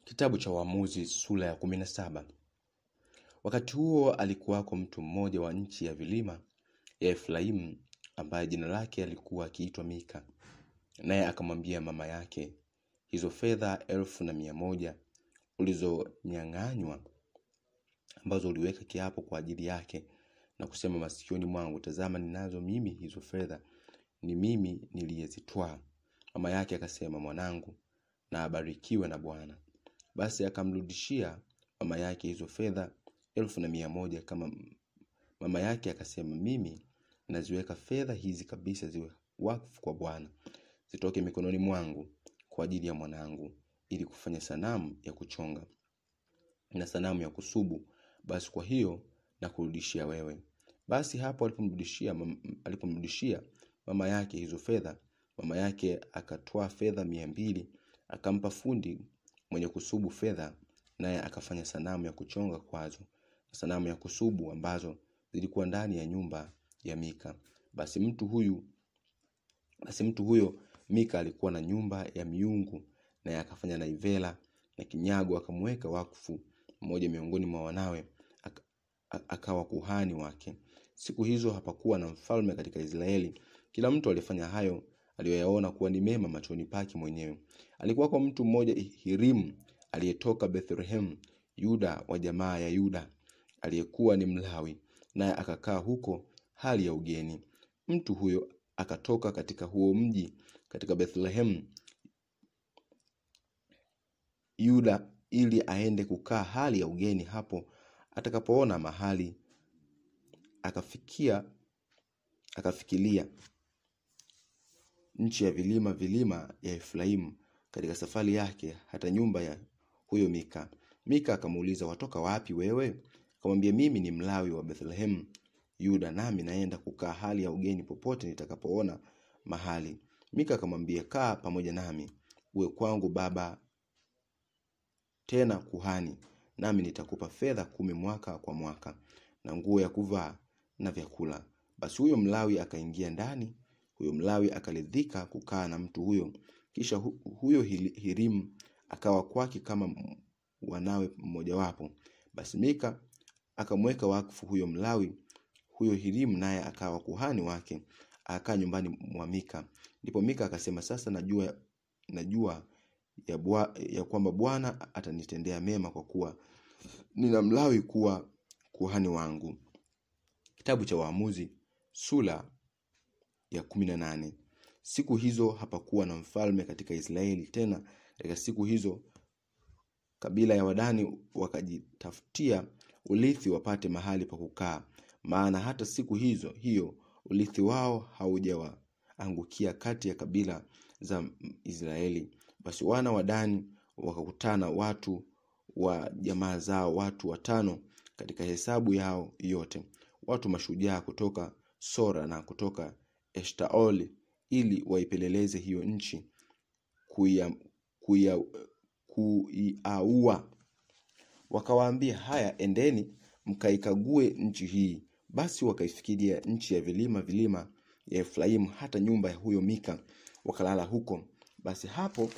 Kitabu cha Waamuzi sura ya 17. Wakati huo alikuwako mtu mmoja wa nchi ya vilima ya Efraimu ambaye jina lake alikuwa akiitwa Mika. Naye akamwambia mama yake, hizo fedha 1,100 ulizonyang'anywa ambazo uliweka kiapo kwa ajili yake na kusema masikioni mwangu, tazama ninazo mimi hizo fedha, ni mimi niliyezitwaa. Mama yake akasema, mwanangu, na abarikiwe na Bwana. Basi akamrudishia mama yake hizo fedha 1,100 kama mama yake akasema, mimi naziweka fedha hizi kabisa ziwe wakfu kwa Bwana, zitoke mikononi mwangu kwa ajili ya mwanangu, ili kufanya sanamu ya kuchonga na sanamu ya kusubu. Basi kwa hiyo na kurudishia wewe. Basi hapo alipomrudishia mama yake hizo fedha, mama yake akatoa fedha 200 akampa fundi mwenye kusubu fedha, naye akafanya sanamu ya kuchonga kwazo, sanamu ya kusubu ambazo zilikuwa ndani ya nyumba ya Mika. Basi mtu huyo Mika alikuwa na nyumba ya miungu, naye akafanya naivela na kinyago, akamweka wakfu mmoja miongoni mwa wanawe akawa kuhani wake. Siku hizo hapakuwa na mfalme katika Israeli. Kila mtu alifanya hayo aliyoyaona kuwa ni mema machoni pake mwenyewe. Alikuwa kwa mtu mmoja Hirimu aliyetoka Bethlehem, Yuda, wa jamaa ya Yuda, aliyekuwa ni Mlawi, naye akakaa huko hali ya ugeni. Mtu huyo akatoka katika huo mji katika Bethlehem, Yuda, ili aende kukaa hali ya ugeni hapo. Atakapoona mahali akafikiria nchi ya vilima ya Efraimu katika safari yake hata nyumba ya huyo Mika. Mika akamuuliza, watoka wapi wewe? Akamwambia, mimi ni Mlawi wa Bethlehem, Yuda, nami naenda kukaa hali ya ugeni popote nitakapoona mahali. Mika akamwambia, kaa pamoja nami, uwe kwangu baba tena kuhani, nami nitakupa fedha 10 mwaka kwa mwaka, na nguo ya kuvaa na vyakula. Basi huyo Mlawi akaingia ndani. Huyo Mlawi akaridhika kukaa na mtu huyo. Kisha huyo Hirimu akawa kwake kama wanawe mmoja wapo. Basi Mika akamweka wakfu huyo Mlawi. Huyo Hirimu naye akawa kuhani wake, akaa nyumbani mwa Mika. Ndipo Mika akasema, sasa najua ya kwamba Bwana atanitendea mema kwa kuwa nina Mlawi kuwa kuhani wangu. Kitabu cha Waamuzi sura ya 18. Siku hizo hapakuwa na mfalme katika Israeli tena. Katika siku hizo kabila ya Wadani wakajitafutia urithi wapate mahali pa kukaa, maana hata siku hiyo urithi wao haujawaangukia kati ya kabila za Israeli. Basi wana wa Dani wakakutana, watu wa jamaa zao, watu 5 katika hesabu yao yote, watu mashujaa kutoka Sora na kutoka Eshtaoli, ili waipeleleze hiyo nchi kuiaua. Wakawaambia, haya, endeni mkaikague nchi hii. Basi wakaifikiria nchi ya vilima ya Efraimu hata nyumba ya huyo Mika, wakalala huko. Basi hapo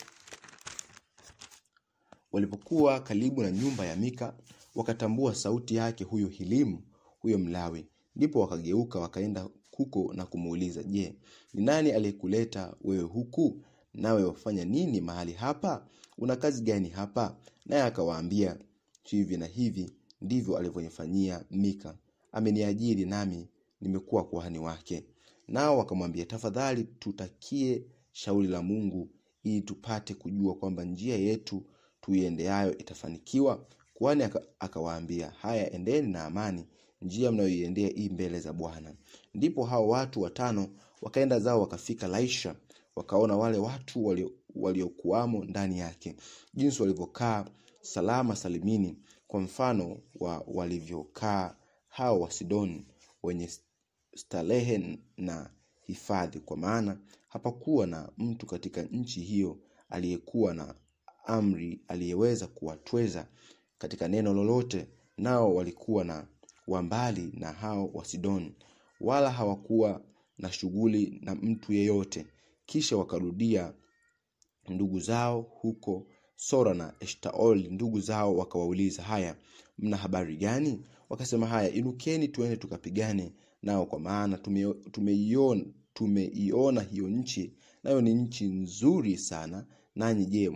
walipokuwa karibu na nyumba ya Mika, wakatambua sauti yake huyo Hirimu, huyo Mlawi. Ndipo wakageuka wakaenda huko na kumuuliza, je, ni nani aliyekuleta wewe huku? Nawe wafanya nini mahali hapa? Una kazi gani hapa? Naye akawaambia, hivi na hivi ndivyo alivyonifanyia Mika. Ameniajiri nami nimekuwa kuhani wake. Nao wakamwambia, tafadhali tutakie shauri la Mungu, ili tupate kujua kwamba njia yetu tuiendeayo itafanikiwa. Kuhani akawaambia, haya, endeni na amani, njia mnayoiendea hii mbele za Bwana. Ndipo hao watu 5 wakaenda zao, wakafika Laisha, wakaona wale watu waliokuwamo ndani yake, jinsi walivyokaa salama salimini, kwa mfano wa walivyokaa hao wa Sidoni, wenye starehe na hifadhi, kwa maana hapakuwa na mtu katika nchi hiyo aliyekuwa na amri aliyeweza kuwatweza katika neno lolote. Nao walikuwa na wambali na hao wa Sidoni, wala hawakuwa na shughuli na mtu yeyote. Kisha wakarudia ndugu zao huko Sora na Eshtaol ndugu zao wakawauliza, haya, mna habari gani? Wakasema, haya, inukeni tuende tukapigane nao, kwa maana tumeiona hiyo nchi, nayo ni nchi nzuri sana. Nanyi je,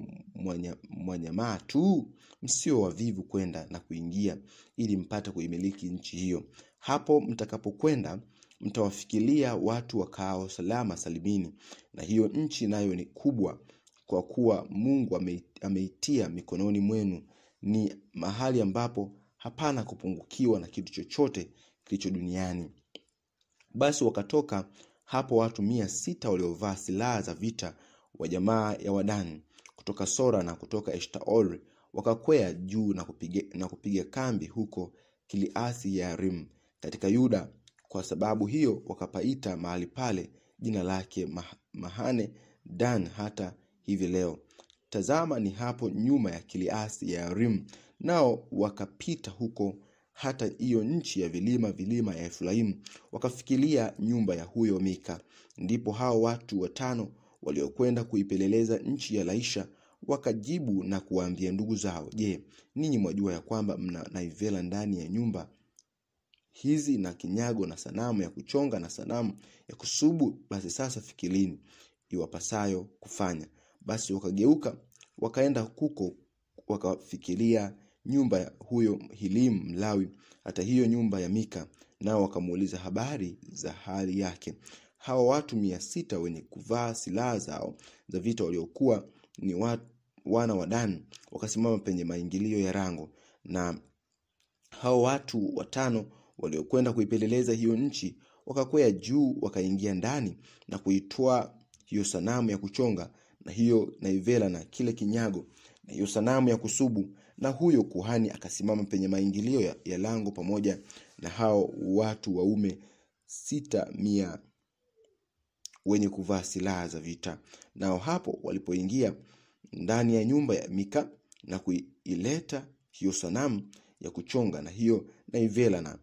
mwanyamaa tu? Msio wavivu kwenda na kuingia ili mpate kuimiliki nchi hiyo. Hapo mtakapokwenda mtawafikiria watu wakao salama salimini, na hiyo nchi nayo ni kubwa, kwa kuwa Mungu ameitia mikononi mwenu. Ni mahali ambapo hapana kupungukiwa na kitu chochote kilicho duniani. Basi wakatoka hapo watu 600 waliovaa silaha za vita wa jamaa ya Wadani kutoka Sora na kutoka Eshtaol, wakakwea juu na kupiga kambi huko Kiriathi Yearim katika Yuda. Kwa sababu hiyo wakapaita mahali pale jina lake Mahane Dan hata hivi leo. Tazama, ni hapo nyuma ya Kiriathi Yearim. Nao wakapita huko hata hiyo nchi ya vilima ya Efraimu, wakafikiria nyumba ya huyo Mika. Ndipo hao watu 5 waliokwenda kuipeleleza nchi ya Laisha wakajibu na kuwaambia ndugu zao, je, ninyi mwajua ya kwamba mna naivela ndani ya nyumba hizi na kinyago na sanamu ya kuchonga na sanamu ya kusubu? Basi sasa fikirini iwapasayo kufanya. Basi wakageuka wakaenda huko, wakafikiria nyumba ya huyo Hilimu Mlawi, hata hiyo nyumba ya Mika, nao wakamuuliza habari za hali yake. Hao watu 600 wenye kuvaa silaha zao za vita waliokuwa ni wana wa Dan wakasimama penye maingilio ya rango, na hao watu 5 waliokwenda kuipeleleza hiyo nchi wakakwea juu wakaingia ndani na kuitoa hiyo sanamu ya kuchonga na hiyo naivela na kile kinyago na hiyo sanamu ya kusubu, na huyo kuhani akasimama penye maingilio ya lango pamoja na hao watu waume 600 wenye kuvaa silaha za vita. Nao hapo walipoingia ndani ya nyumba ya Mika na kuileta hiyo sanamu ya kuchonga na hiyo naivela na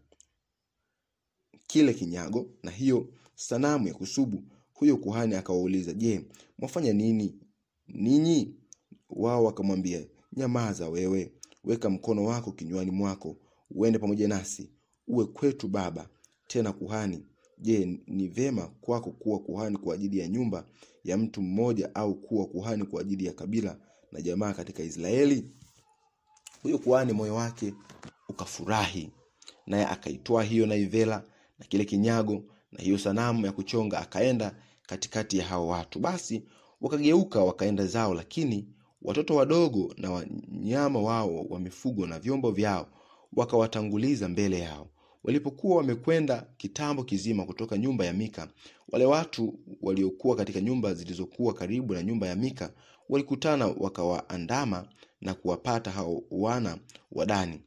kile kinyago na hiyo sanamu ya kusubu, huyo kuhani akawauliza, je, mwafanya nini ninyi? Wao wakamwambia, nyamaza wewe, weka mkono wako kinywani mwako, uende pamoja nasi, uwe kwetu baba tena kuhani. Je, ni vema kwako kuwa kuhani kwa ajili ya nyumba ya mtu mmoja, au kuwa kuhani kwa ajili ya kabila na jamaa katika Israeli? Huyo kuhani moyo wake ukafurahi, naye akaitoa hiyo naivela na kile kinyago na hiyo sanamu ya kuchonga, akaenda katikati ya hao watu. Basi wakageuka wakaenda zao, lakini watoto wadogo na wanyama wao wa mifugo na vyombo vyao wakawatanguliza mbele yao. Walipokuwa wamekwenda kitambo kizima kutoka nyumba ya Mika, wale watu waliokuwa katika nyumba zilizokuwa karibu na nyumba ya Mika walikutana, wakawaandama na kuwapata hao wana wa Dani.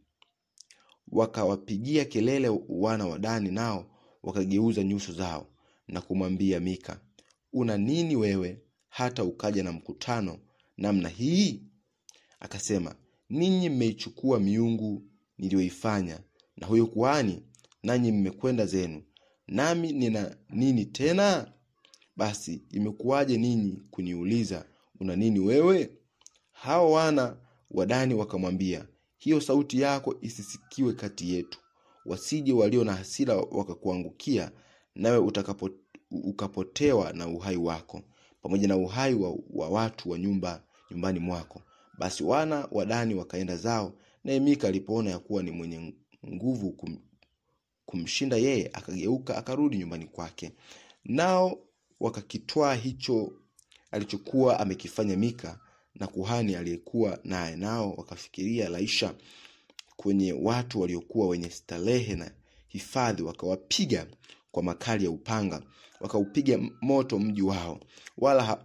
Wakawapigia kelele wana wa Dani, nao wakageuza nyuso zao na kumwambia Mika, una nini wewe hata ukaja na mkutano namna hii? Akasema, ninyi mmeichukua miungu niliyoifanya na huyo kuhani, nanyi mmekwenda zenu, nami nina nini tena? Basi imekuwaje ninyi kuniuliza una nini wewe? Hao wana wa Dani wakamwambia, hiyo sauti yako isisikiwe kati yetu, wasije walio na hasira wakakuangukia, nawe ukapotewa na uhai wako pamoja na uhai wa watu wa nyumbani mwako. Basi wana wa Dani wakaenda zao, na Mika alipoona ya kuwa ni mwenye nguvu kumshinda yeye, akageuka akarudi nyumbani kwake. Nao wakakitwaa hicho alichokuwa amekifanya Mika na kuhani aliyekuwa naye, nao wakafikiria Laisha kwenye watu waliokuwa wenye starehe na hifadhi, wakawapiga kwa makali ya upanga, wakaupiga moto mji wao, wala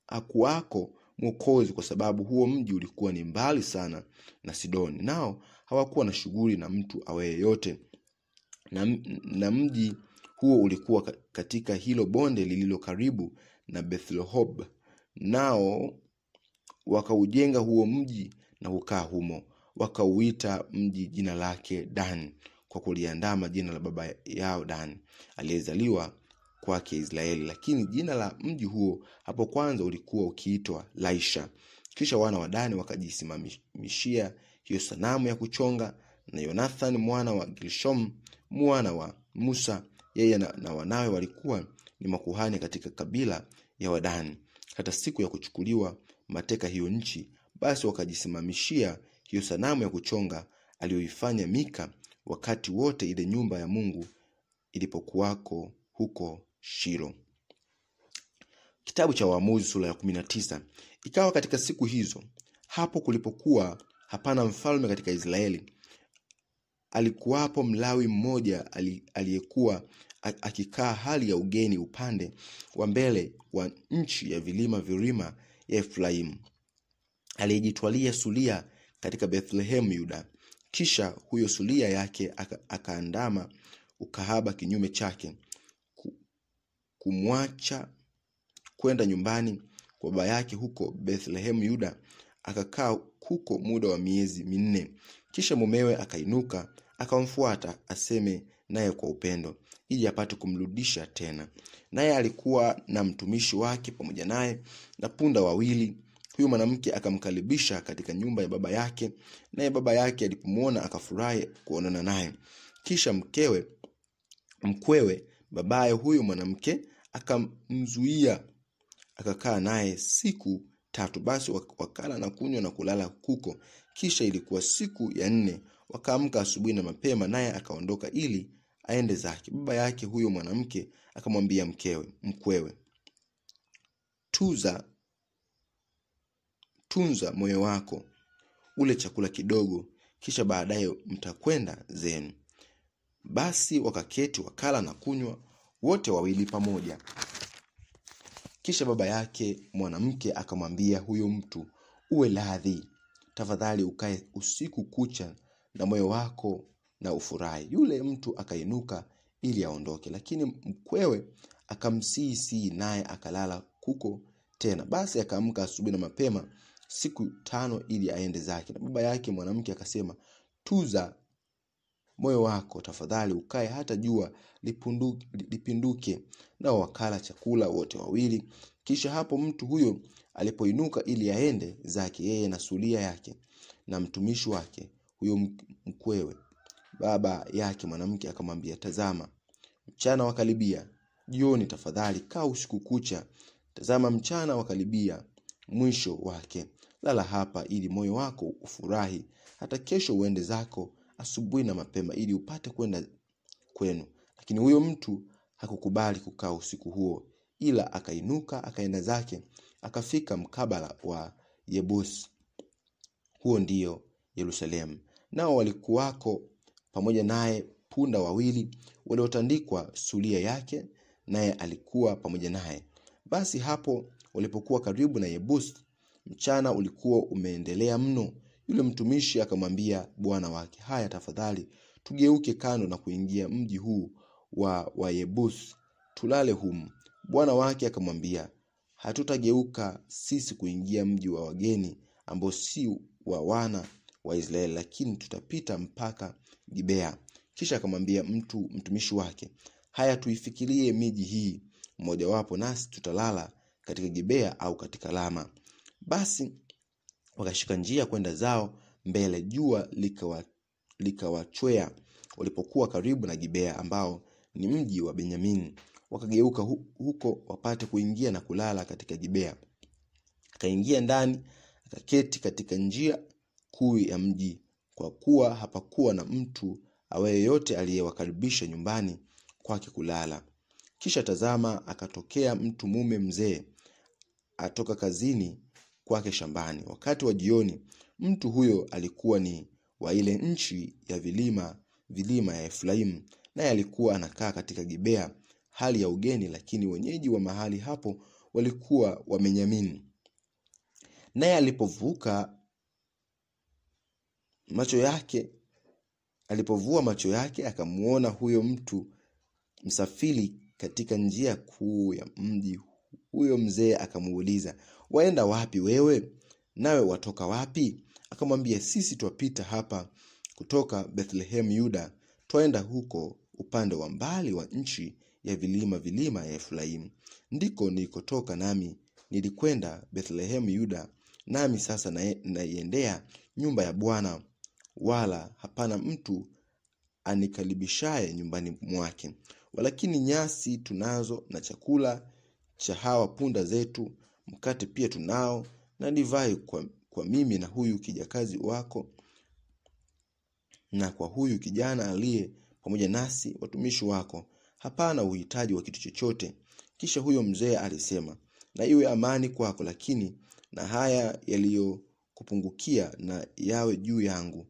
hakuwako mwokozi, kwa sababu huo mji ulikuwa ni mbali sana na Sidoni, nao hawakuwa na shughuli na mtu awaye yote. Na mji huo ulikuwa katika hilo bonde lililo karibu na Bethlehob, nao wakaujenga huo mji na kukaa humo. Wakauita mji jina lake Dan, kwa kuliandama jina la baba yao Dan aliyezaliwa kwake Israeli. Lakini jina la mji huo hapo kwanza ulikuwa ukiitwa Laisha. Kisha wana wa Dani wakajisimamishia hiyo sanamu ya kuchonga, na Yonathani mwana wa Gershom mwana wa Musa, yeye na wanawe walikuwa ni makuhani katika kabila ya Wadani. Hata siku ya kuchukuliwa mateka hiyo nchi, basi wakajisimamishia hiyo sanamu ya kuchonga aliyoifanya Mika wakati wote ile nyumba ya Mungu ilipokuwako huko Shilo. Kitabu cha Waamuzi sura ya 19. Ikawa katika siku hizo, hapo kulipokuwa hapana mfalme katika Israeli, alikuwapo Mlawi mmoja aliyekuwa akikaa hali ya ugeni upande wa mbele wa nchi ya vilima ya Efraimu, aliyejitwalia sulia katika Bethlehem Yuda. Kisha huyo sulia yake akaandama ukahaba kinyume chake, kumwacha kwenda nyumbani kwa baba yake huko Bethlehem Yuda. Akakaa huko muda wa miezi 4. Kisha mumewe akainuka akamfuata aseme naye kwa upendo, ili apate kumrudisha tena. Naye alikuwa na mtumishi wake pamoja naye na punda 2. Huyo mwanamke akamkaribisha katika nyumba ya baba yake, naye baba yake alipomwona akafurahi kuonana naye. Kisha mkwewe babaye huyo mwanamke akamzuia, akakaa naye siku 3. Basi wakala na kunywa na kulala huko. Kisha ilikuwa siku ya 4, wakaamka asubuhi na mapema, naye akaondoka ili aende zake. Baba yake huyo mwanamke akamwambia mkwewe, tunza moyo wako, ule chakula kidogo, kisha baadaye mtakwenda zenu. Basi wakaketi wakala na kunywa wote 2 pamoja. Kisha baba yake mwanamke akamwambia huyo mtu, uwe radhi, tafadhali ukae usiku kucha na moyo wako na ufurahi. Yule mtu akainuka ili aondoke, lakini mkwewe akamsihi, naye akalala huko tena. Basi akaamka asubuhi na mapema siku 5 ili aende zake. Na baba yake mwanamke akasema, tuza moyo wako, tafadhali ukae hata jua lipinduke. Nao wakala chakula wote 2. Kisha hapo mtu huyo alipoinuka ili aende zake, yeye na sulia yake na mtumishi wake huyo mkwewe, baba yake mwanamke akamwambia, tazama, mchana wakaribia, jioni tafadhali kaa usiku kucha. Tazama, mchana wakaribia mwisho wake, lala hapa ili moyo wako ufurahi, hata kesho uende zako asubuhi na mapema ili upate kwenda kwenu. Lakini huyo mtu hakukubali kukaa usiku huo, ila akainuka akaenda zake, akafika mkabala wa Yebusi, huo ndio Yerusalemu. Nao walikuwako pamoja naye punda 2 waliotandikwa sulia yake, naye alikuwa pamoja naye. Basi hapo walipokuwa karibu na Yebusi, mchana ulikuwa umeendelea mno. Yule mtumishi akamwambia bwana wake, haya tafadhali tugeuke kando na kuingia mji huu wa Yebusi, tulale humu. Bwana wake akamwambia, hatutageuka sisi kuingia mji wa wageni ambao si wa wana wa Israeli, lakini tutapita mpaka Gibea. Kisha akamwambia mtumishi wake, haya tuifikirie miji hii mmoja wapo, nasi tutalala katika Gibea au katika Lama. Basi wakashika njia kwenda zao mbele, jua likawachwea walipokuwa karibu na Gibea, ambao ni mji wa Benyamini. Wakageuka huko wapate kuingia na kulala katika Gibea. Akaingia ndani akaketi katika njia kuu ya mji, kwa kuwa hapakuwa na mtu awaye yote aliyewakaribisha nyumbani kwake kulala. Kisha tazama, akatokea mtu mume mzee atoka kazini kwake shambani. Wakati wa jioni, mtu huyo alikuwa ni wa ile nchi ya vilima ya Efraimu, naye alikuwa anakaa katika Gibea hali ya ugeni, lakini wenyeji wa mahali hapo walikuwa wa Benyamini. Naye alipovua macho yake akamuona huyo mtu msafiri katika njia kuu ya mji. Huyo mzee akamuuliza, waenda wapi wewe? Nawe watoka wapi? Akamwambia, sisi twapita hapa kutoka Bethlehem Yuda, twaenda huko upande wa mbali wa nchi ya vilima ya Efraimu. Ndiko nilikotoka, nami nilikwenda Bethlehem Yuda nami sasa naiendea nyumba ya Bwana, wala hapana mtu anikaribishaye nyumbani mwake. Walakini nyasi tunazo na chakula cha hawa punda zetu, mkate pia tunao, na divai kwa mimi na huyu kijakazi wako, na kwa huyu kijana aliye pamoja nasi watumishi wako. Hapana uhitaji wa kitu chochote. Kisha huyo mzee alisema, na iwe amani kwako, lakini na haya yaliyokupungukia na yawe juu yangu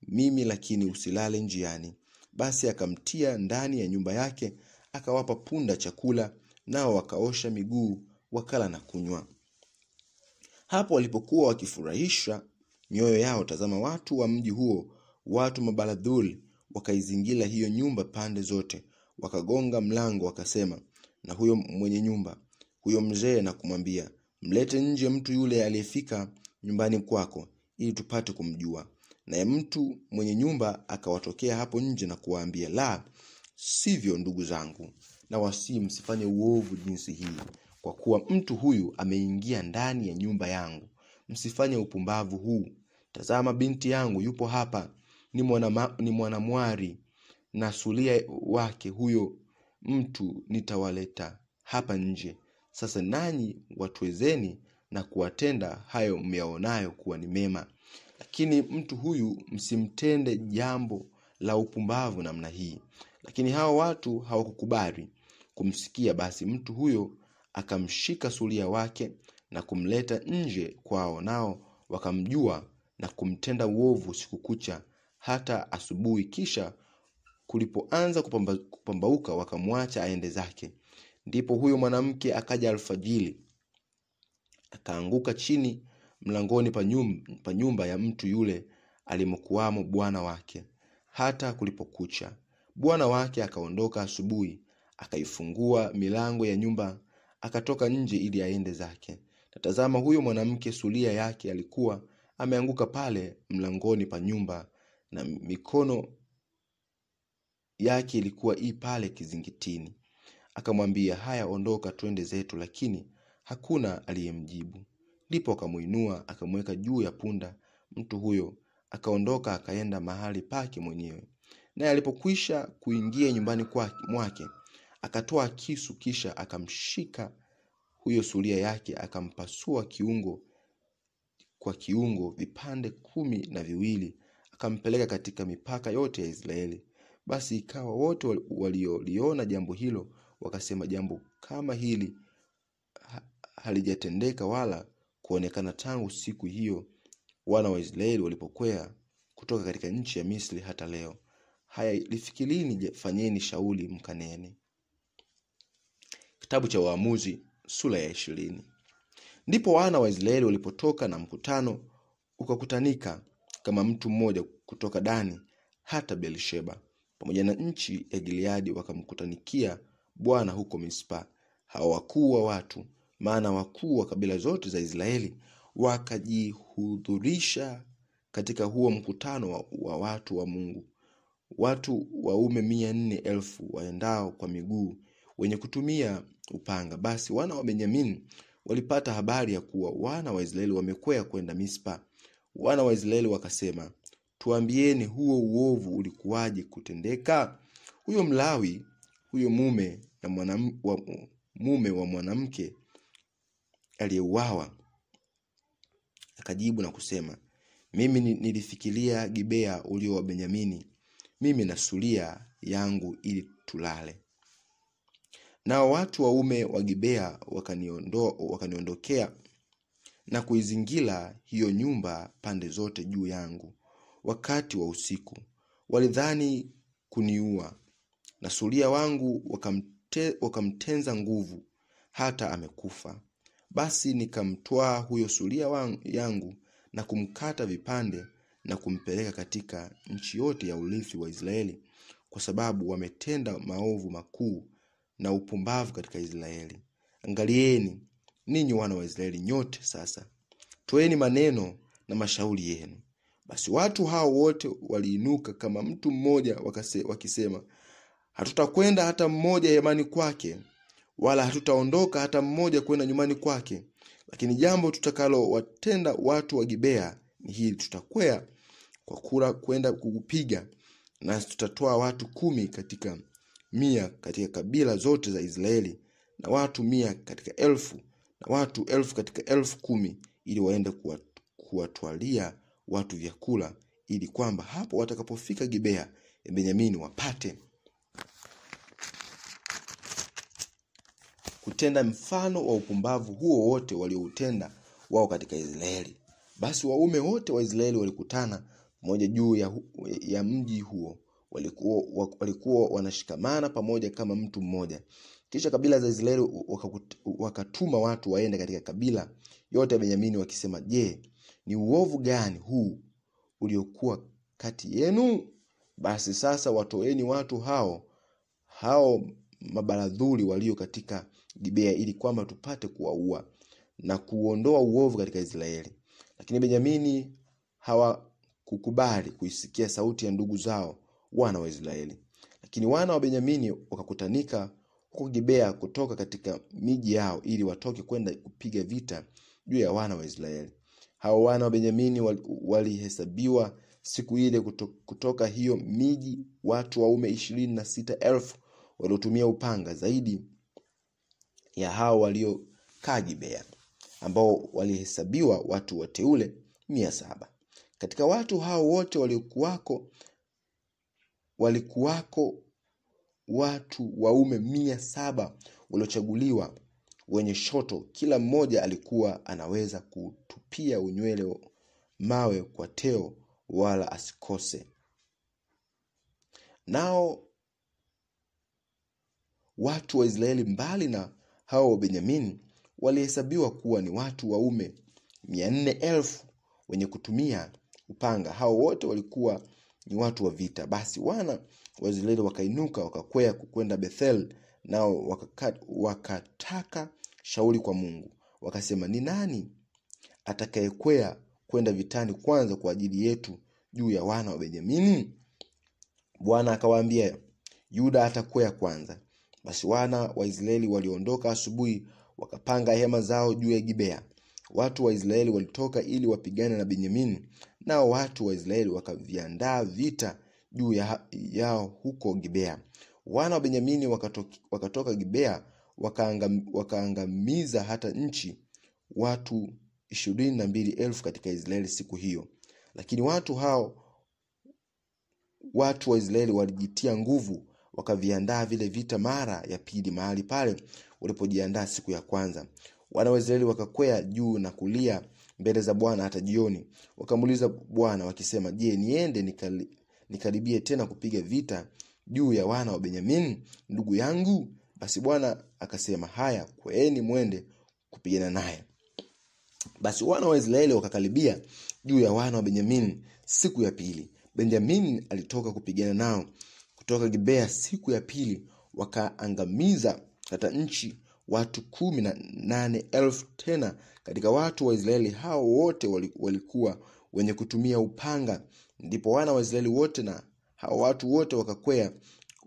mimi, lakini usilale njiani. Basi akamtia ndani ya nyumba yake, akawapa punda chakula, nao wakaosha miguu, wakala na kunywa. Hapo walipokuwa wakifurahisha mioyo yao, tazama, watu wa mji huo, watu mabaladhuli, wakaizingira hiyo nyumba pande zote, wakagonga mlango, wakasema na huyo mwenye nyumba, huyo mzee, na kumwambia, mlete nje mtu yule aliyefika nyumbani kwako, ili tupate kumjua. Naye mtu mwenye nyumba akawatokea hapo nje na kuwaambia, la sivyo ndugu zangu, na wasi msifanye uovu jinsi hii, kwa kuwa mtu huyu ameingia ndani ya nyumba yangu. Msifanye upumbavu huu. Tazama, binti yangu yupo hapa, ni mwanamwari, na sulia wake huyo mtu nitawaleta hapa nje. Sasa nanyi watwezeni na kuwatenda hayo myaonayo kuwa ni mema. Lakini mtu huyu msimtende jambo la upumbavu namna hii. Lakini hao watu hawakukubali kumsikia. Basi mtu huyo akamshika sulia wake na kumleta nje kwao, nao wakamjua na kumtenda uovu siku kucha hata asubuhi. Kisha kulipoanza kupambauka, wakamwacha aende zake. Ndipo huyo mwanamke akaja alfajiri, akaanguka chini mlangoni pa nyumba ya mtu yule alimokuwamo bwana wake, hata kulipokucha. Bwana wake akaondoka asubuhi, akaifungua milango ya nyumba, akatoka nje ili aende zake. Na tazama, huyo mwanamke sulia yake alikuwa ameanguka pale mlangoni pa nyumba, na mikono yake ilikuwa pale kizingitini. Akamwambia, haya, ondoka twende zetu, lakini hakuna aliyemjibu. Ndipo akamuinua akamweka juu ya punda. Mtu huyo akaondoka akaenda mahali pake mwenyewe. Naye alipokwisha kuingia nyumbani mwake, akatoa kisu, kisha akamshika huyo sulia yake, akampasua kiungo kwa kiungo vipande 12, akampeleka katika mipaka yote ya Israeli. Basi ikawa wote walioliona jambo hilo wakasema, jambo kama hili halijatendeka wala kuonekana tangu siku hiyo wana wa Israeli walipokwea kutoka katika nchi ya Misri hata leo. Haya, lifikirini, fanyeni shauri mkanene. Kitabu cha Waamuzi sura ya 20. Ndipo wana wa Israeli walipotoka na mkutano ukakutanika kama mtu mmoja kutoka Dani hata Beersheba, pamoja na nchi ya Gileadi, wakamkutanikia Bwana huko Mispa. Hao wakuu wa watu, maana wakuu wa kabila zote za Israeli, wakajihudhurisha katika huo mkutano wa watu wa Mungu, watu waume 400,000 waendao kwa miguu, wenye kutumia upanga. Basi wana wa Benyamini walipata habari ya kuwa wana wa Israeli wamekwea kwenda Mispa. Wana wa Israeli wakasema, tuambieni, huo uovu ulikuwaje kutendeka? Huyo Mlawi, huyo mume wa mwanamke aliyeuawa, akajibu na kusema, mimi nilifikiria Gibea ulio wa Benyamini, mimi na sulia yangu, ili tulale. Nao watu waume wa Gibea wakaniondokea na kuizingira hiyo nyumba pande zote juu yangu wakati wa usiku. Walidhani kuniua, na sulia wangu wakamtenza nguvu hata amekufa. Basi nikamtwaa huyo sulia yangu na kumkata vipande na kumpeleka katika nchi yote ya urithi wa Israeli, kwa sababu wametenda maovu makuu na upumbavu katika Israeli. Angalieni ninyi wana wa Israeli nyote, sasa toeni maneno na mashauri yenu. Basi watu hao wote waliinuka kama mtu mmoja, wakisema, hatutakwenda hata mmoja hemani kwake, wala hatutaondoka hata mmoja kwenda nyumbani kwake. Lakini jambo tutakalo watenda watu wa Gibea ni hili: tutakwea kwa kura kwenda kukupiga, na tutatoa watu 10 katika 100 katika kabila zote za Israeli, na watu 100 katika 1000, na watu 1000 katika 10,000, ili waende kuwatwalia watu vyakula, ili kwamba hapo watakapofika Gibea ya Benyamini wapate kutenda mfano wa upumbavu huo wote walioutenda wao katika Israeli. Basi waume wote wa Israeli walikutana pamoja juu ya mji huo. Walikuwa wanashikamana pamoja kama mtu mmoja. Kisha kabila za Israeli wakatuma watu waende katika kabila yote ya Benyamini wakisema, "Je, ni uovu gani huu uliokuwa kati yenu? Basi sasa watoeni watu hao mabaradhuli walio katika Gibea, ili kwamba tupate kuwaua na kuondoa uovu katika Israeli." Lakini Benyamini hawakukubali kuisikia sauti ya ndugu zao wana wa Israeli. Lakini wana wa Benyamini wakakutanika huko Gibea kutoka katika miji yao, ili watoke kwenda kupiga vita juu ya wana wa Israeli. Hao wana wa Benyamini walihesabiwa siku ile kutoka hiyo miji watu waume 26,000 waliotumia upanga, zaidi ya hao waliokaa Gibea, ambao walihesabiwa watu wateule 700. Katika watu hao wote walikuwako watu waume 700 waliochaguliwa, wenye shoto. Kila mmoja alikuwa anaweza kutupia unywele mawe kwa teo, wala asikose. Nao watu wa Israeli mbali na hao wa Benyamini walihesabiwa kuwa ni watu waume 400,000 wenye kutumia upanga. Hao wote walikuwa ni watu wa vita. Basi wana wa Israeli wakainuka wakakwea kwenda Bethel, nao wakataka shauri kwa Mungu. Wakasema, "Ni nani atakayekwea kwenda vitani kwanza kwa ajili yetu juu ya wana wa Benyamini?" Bwana akawaambia, "Yuda atakwea kwanza." Basi wana wa Israeli waliondoka asubuhi, wakapanga hema zao juu ya Gibea. Watu wa Israeli walitoka ili wapigane na Benyamini, nao watu wa Israeli wakaviandaa vita juu yao huko Gibea. Wana wa Benyamini wakatoka Gibea, wakaangamiza hata nchi watu 22,000 katika Israeli siku hiyo. Lakini watu wa Israeli walijitia nguvu, wakaviandaa vile vita mara ya pili mahali pale walipojiandaa siku ya kwanza. Wana wa Israeli wakakwea juu na kulia mbele za Bwana hata jioni. Wakamuuliza Bwana wakisema, "Je, niende nikaribie tena kupiga vita juu ya wana wa Benyamini ndugu yangu?" Basi Bwana akasema, "Haya, kweeni mwende kupigana naye." Basi wana wa Israeli wakakaribia juu ya wana wa Benyamini siku ya pili. Benyamini alitoka kupigana nao kutoka Gibea siku ya pili, wakaangamiza hata nchi watu 18,000 tena katika watu wa Israeli. Hao wote walikuwa wenye kutumia upanga. Ndipo wana wa Israeli wote na hao watu wote wakakwea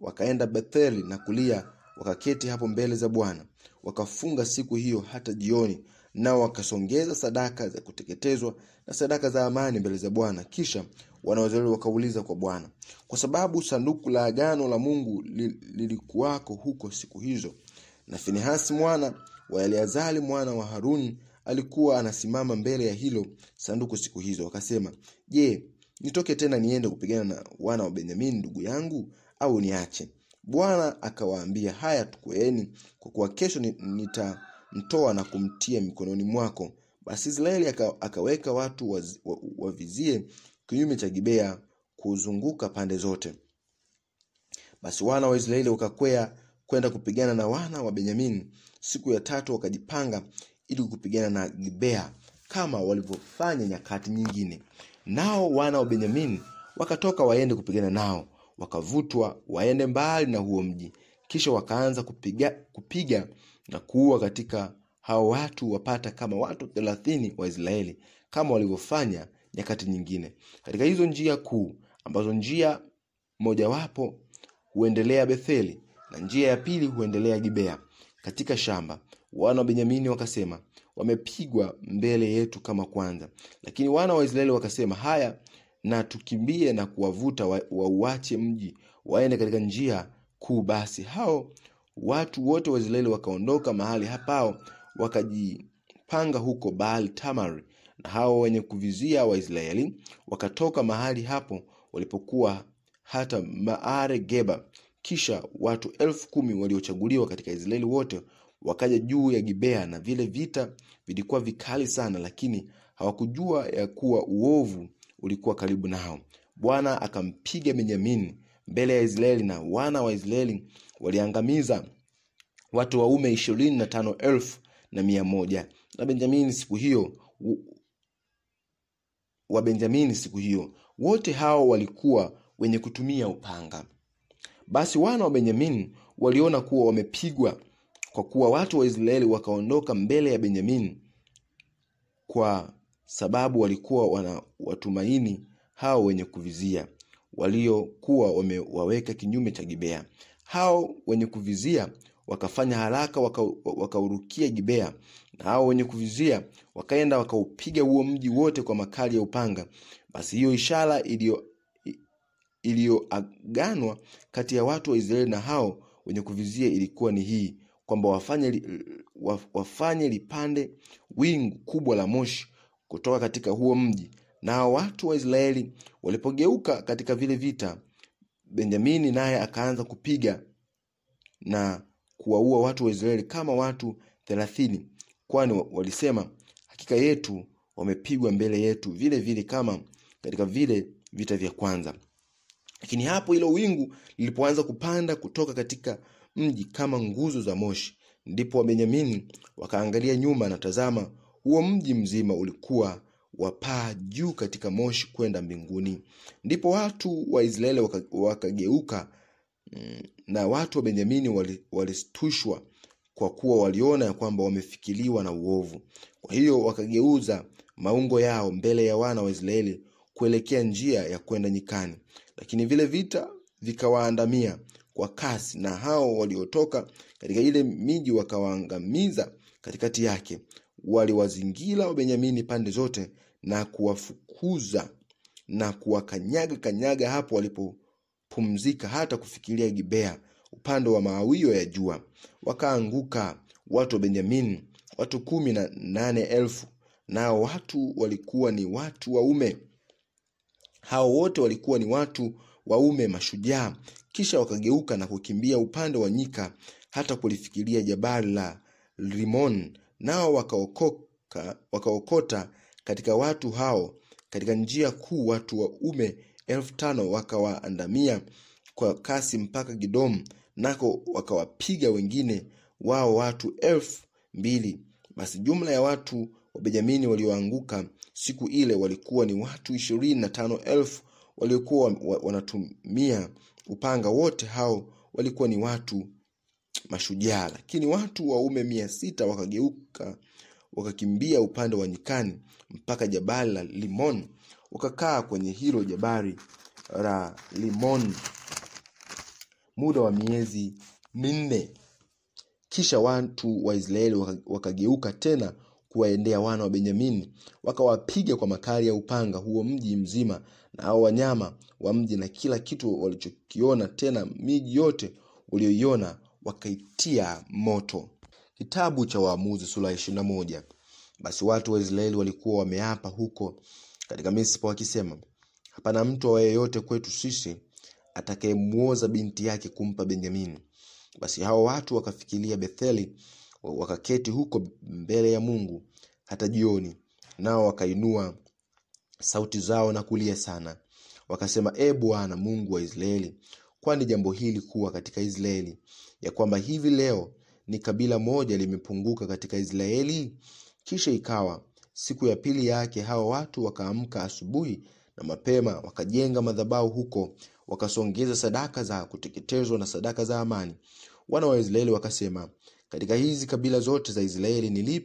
wakaenda Betheli na kulia, wakaketi hapo mbele za Bwana. Wakafunga siku hiyo hata jioni, nao wakasongeza sadaka za kuteketezwa na sadaka za amani mbele za Bwana. Kisha wana wa Israeli wakauliza kwa Bwana, kwa sababu sanduku la agano la Mungu lilikuwako huko siku hizo, na Finehasi mwana wa Eleazari mwana wa Haruni alikuwa anasimama mbele ya hilo sanduku siku hizo. Wakasema, "Je, nitoke tena niende kupigana na wana wa Benyamini ndugu yangu, au niache?" Bwana akawaambia, "Haya, tukweeni, kwa kuwa kesho nitamtoa na kumtia mikononi mwako." Basi Israeli akaweka watu wavizie kinyume cha Gibea kuzunguka pande zote. Basi wana wa Israeli wakakwea kwenda kupigana na wana wa Benyamini. Siku ya tatu wakajipanga ili kupigana na Gibea kama walivyofanya nyakati nyingine. Nao wana wa Benyamini wakatoka waende kupigana nao, wakavutwa waende mbali na huo mji. Kisha wakaanza kupiga na kuua katika hao watu wapata kama watu 30 wa Israeli, kama walivyofanya nyakati nyingine. Katika hizo njia kuu, ambazo njia mojawapo huendelea Betheli na njia ya pili huendelea Gibea katika shamba, wana wa Benyamini wakasema, wamepigwa mbele yetu kama kwanza. Lakini wana wa Israeli wakasema, haya na tukimbie na kuwavuta wauache mji waende katika njia kuu. Basi hao watu wote wa Israeli wakaondoka mahali hapao wakajipanga huko Baal Tamar, na hao wenye kuvizia wa Israeli wakatoka mahali hapo walipokuwa hata Maare Geba. Kisha watu 10,000 waliochaguliwa katika Israeli wote wakaja juu ya Gibea, na vile vita vilikuwa vikali sana, lakini hawakujua ya kuwa uovu ulikuwa karibu nao. Bwana akampiga Benyamini mbele ya Israeli, na wana wa Israeli waliangamiza watu waume 25,100 na Benjamini siku hiyo wote hao walikuwa wenye kutumia upanga. Basi wana wa Benyamini waliona kuwa wamepigwa, kwa kuwa watu wa Israeli wakaondoka mbele ya Benyamini, kwa sababu walikuwa wanawatumaini hao wenye kuvizia waliokuwa wamewaweka kinyume cha Gibea. Hao wenye kuvizia wakafanya haraka wakaurukia Gibea, na hao wenye kuvizia wakaenda wakaupiga huo mji wote kwa makali ya upanga. Basi hiyo ishara iliyoaganwa kati ya watu wa Israeli na hao wenye kuvizia ilikuwa ni hii, kwamba wafanye lipande wingu kubwa la moshi kutoka katika huo mji. Na watu wa Israeli walipogeuka katika vile vita, Benjamini naye akaanza kupiga na kuwaua watu wa Israeli kama watu 30, kwani walisema, hakika yetu wamepigwa mbele yetu vile vile kama katika vile vita vya kwanza. Lakini hapo hilo wingu lilipoanza kupanda kutoka katika mji kama nguzo za moshi, ndipo Wabenyamini wakaangalia nyuma, na tazama, huo mji mzima ulikuwa wapaa juu katika moshi kwenda mbinguni. Ndipo watu wa Israeli wakageuka, na watu wa Benyamini walistushwa, kwa kuwa waliona ya kwamba wamefikiliwa na uovu. Kwa hiyo wakageuza maungo yao mbele ya wana wa Israeli kuelekea njia ya kwenda nyikani. Lakini vile vita vikawaandamia kwa kasi, na hao waliotoka katika ile miji wakawaangamiza katikati yake. Waliwazingira wa Benyamini pande zote na kuwafukuza na kuwakanyaga hapo walipopumzika, hata kufikiria Gibea upande wa mawio ya jua. Wakaanguka watu wa Benyamini, watu 18,000, nao watu walikuwa ni watu waume. Hao wote walikuwa ni watu waume mashujaa. Kisha wakageuka na kukimbia upande wa nyika hata kulifikiria jabali la Rimon, nao wakaokota katika watu hao katika njia kuu watu waume 5,000, wakawaandamia kwa kasi mpaka Gidomu, nako wakawapiga wengine wao watu 2,000. Basi jumla ya watu wa Benyamini walioanguka siku ile walikuwa ni watu 25,000 waliokuwa wanatumia upanga. Wote hao walikuwa ni watu mashujaa. Lakini watu waume 600 wakageuka wakakimbia upande wa nyikani mpaka jabali la Limon, wakakaa kwenye hilo jabali la Limon muda wa miezi 4. Kisha watu wa Israeli wakageuka tena kuwaendea wana wa Benyamini, wakawapiga kwa makali ya upanga huo mji mzima, na hao wanyama wa mji na kila kitu walichokiona, tena miji yote walioiona wakaitia moto. Kitabu cha Waamuzi sura 21. Basi watu wa Israeli walikuwa wameapa huko katika Mispa wakisema, hapana mtu wa yeyote kwetu sisi atakayemuoza binti yake kumpa Benyamini. Basi hao watu wakafikiria Betheli, wakaketi huko mbele ya Mungu hata jioni, nao wakainua sauti zao na kulia sana, wakasema, Bwana Mungu wa Israeli, kwani jambo hili kuwa katika Israeli, ya kwamba hivi leo ni kabila moja limepunguka katika Israeli? Kisha ikawa siku ya pili yake, hao watu wakaamka asubuhi na mapema, wakajenga madhabahu huko, wakasongeza sadaka za kuteketezwa na sadaka za amani. Wana wa Israeli wakasema, katika hizi kabila zote za Israeli ni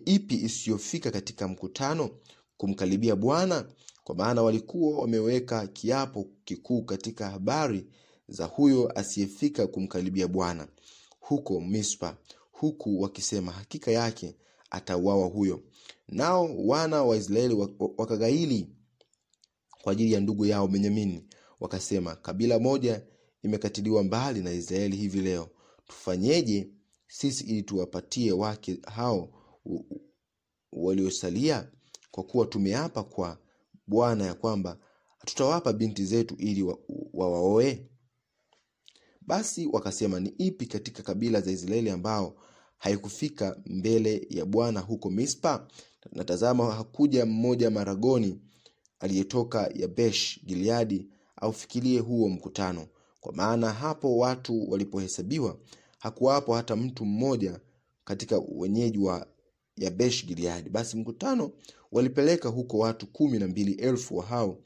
ipi isiyofika katika mkutano kumkaribia Bwana? Kwa maana walikuwa wameweka kiapo kikuu katika habari za huyo asiyefika kumkaribia Bwana huko Mispa. huku wakisema, hakika yake atauawa huyo. Nao wana wa Israeli wakagaili kwa ajili ya ndugu yao Benyamini, wakasema, kabila moja imekatiliwa mbali na Israeli hivi leo. Tufanyeje sisi ili tuwapatie wake hao waliosalia? Kwa kuwa tumeapa kwa Bwana ya kwamba hatutawapa binti zetu ili wawaoe. Basi wakasema, ni ipi katika kabila za Israeli ambao haikufika mbele ya Bwana huko Mispa? Na tazama, hakuja mmoja maragoni aliyetoka Yabesh Gileadi aufikirie huo mkutano. Kwa maana hapo watu walipohesabiwa, hakuwapo hata mtu mmoja katika wenyeji wa Yabesh Gileadi. Basi mkutano walipeleka huko watu 12,000 wa hao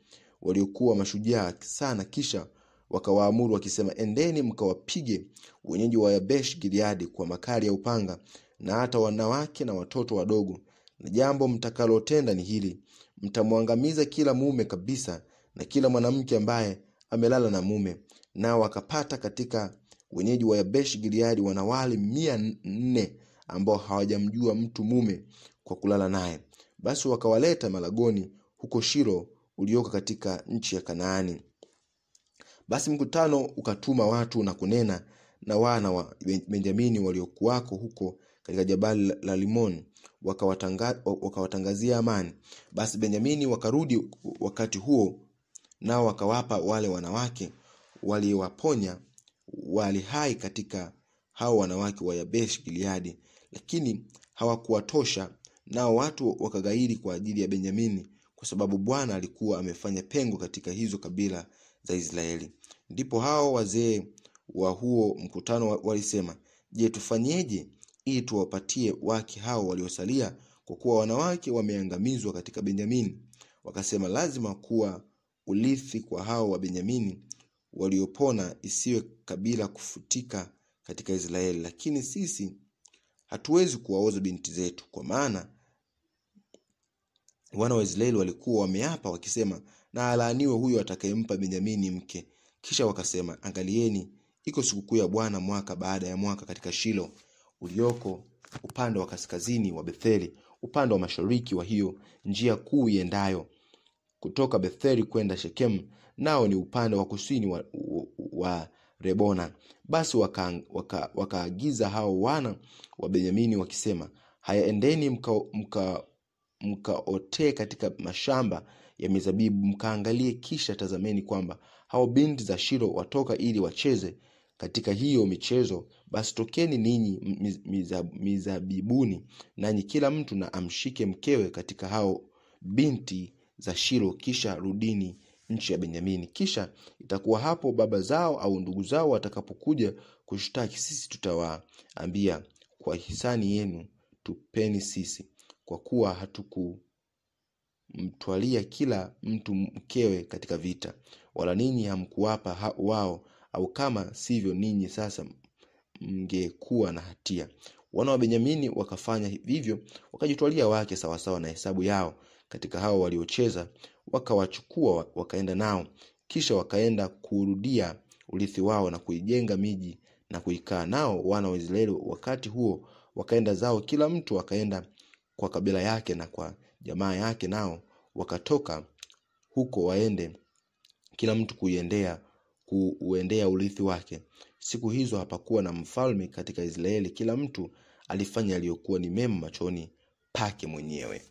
waliokuwa mashujaa sana, kisha wakawaamuru wakisema, endeni mkawapige wenyeji wa Yabesh Gileadi kwa makali ya upanga, na hata wanawake na watoto wadogo. Na jambo mtakalotenda ni hili, mtamwangamiza kila mume kabisa na kila mwanamke ambaye amelala na mume. Nao wakapata katika wenyeji wa Yabesh Gileadi wanawali 400 ambao hawajamjua mtu mume kwa kulala naye. Basi wakawaleta malagoni huko Shilo ulioko katika nchi ya Kanaani. Basi mkutano ukatuma watu na kunena na wana wa Benjamini waliokuwako huko katika jabali la Limon, wakawatangazia amani. Basi Benjamini wakarudi wakati huo, nao wakawapa wale wanawake waliowaponya wali hai katika hao wanawake wa Yabesh Gileadi, lakini hawakuwatosha. Nao watu wakagairi kwa ajili ya Benjamini, kwa sababu Bwana alikuwa amefanya pengo katika hizo kabila za Israeli. Ndipo hao wazee wa huo mkutano walisema, je, tufanyeje ili tuwapatie wake hao waliosalia, kwa kuwa wanawake wameangamizwa katika Benjamini? Wakasema, lazima kuwa ulithi kwa hao wa Benjamini waliopona, isiwe kabila kufutika katika Israeli. Lakini sisi hatuwezi kuwaoza binti zetu, kwa maana wana wa Israeli walikuwa wameapa wakisema, na alaaniwe huyo atakayempa Benjamini mke. Kisha wakasema, angalieni, iko sikukuu ya Bwana mwaka baada ya mwaka katika Shilo ulioko upande wa kaskazini wa Betheli, upande wa mashariki wa hiyo njia kuu iendayo kutoka Betheli kwenda Shekemu, nao ni upande wa kusini wa Rebona. Basi wakaagiza hao wana wa Benyamini wakisema, haya, endeni mkaote katika mashamba ya mizabibu, mkaangalie, kisha tazameni kwamba hao binti za Shilo watoka ili wacheze katika hiyo michezo. Basi tokeni ninyi mizabibuni, nanyi kila mtu na amshike mkewe katika hao binti za Shilo, kisha rudini nchi ya Benyamini. Kisha itakuwa hapo baba zao au ndugu zao watakapokuja kushtaki, sisi tutawaambia, kwa hisani yenu tupeni sisi, kwa kuwa hatukumtwalia kila mtu mkewe katika vita, wala ninyi hamkuwapa wao, au kama sivyo ninyi sasa mngekuwa na hatia. Wana wa Benyamini wakafanya vivyo, wakajitwalia wake sawasawa na hesabu yao katika hao waliocheza, wakawachukua wakaenda nao. Kisha wakaenda kurudia urithi wao na kuijenga miji na kuikaa. Nao wana wa Israeli wakati huo wakaenda zao, kila mtu akaenda kwa kabila yake na kwa jamaa yake, nao wakatoka huko waende kila mtu kuendea urithi wake. Siku hizo hapakuwa na mfalme katika Israeli, kila mtu alifanya aliyokuwa ni mema machoni pake mwenyewe.